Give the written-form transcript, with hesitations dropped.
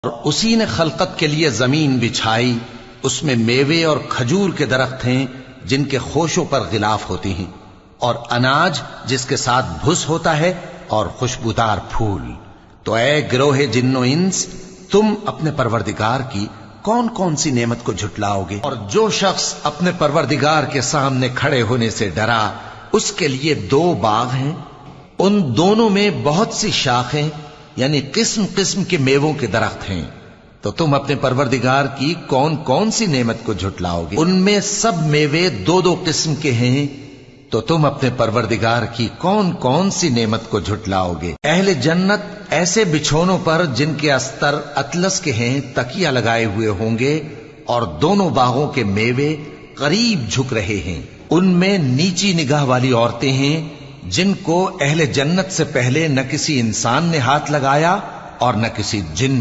और उसी ने खलकत के लिए जमीन बिछाई, उसमें मेवे और खजूर के दरख्त हैं जिनके खोशों पर गिलाफ होती हैं, और अनाज जिसके साथ भुस होता है, और खुशबूदार फूल। तो ऐ गिरोहे जिन्नो इंस, तुम अपने परवरदिगार की कौन कौन सी नेमत को झुटलाओगे? और जो शख्स अपने परवरदिगार के सामने खड़े होने से डरा, उसके लिए 2 बाग हैं, उन दोनों में बहुत सी शाखें यानी किस्म किस्म के मेवों के दरख्त हैं। तो तुम अपने परवरदिगार की कौन कौन सी नेमत को झुटलाओगे? उनमें सब मेवे 2-2 किस्म के हैं, तो तुम अपने परवरदिगार की कौन कौन सी नेमत को झुटलाओगे? अहले जन्नत ऐसे बिछोनों पर जिनके अस्तर अतलस के हैं तकिया लगाए हुए होंगे, और दोनों बागों के मेवे करीब झुक रहे हैं। उनमें नीची निगाह वाली औरतें हैं जिनको अहले जन्नत से पहले न किसी इंसान ने हाथ लगाया और न किसी जिन्न।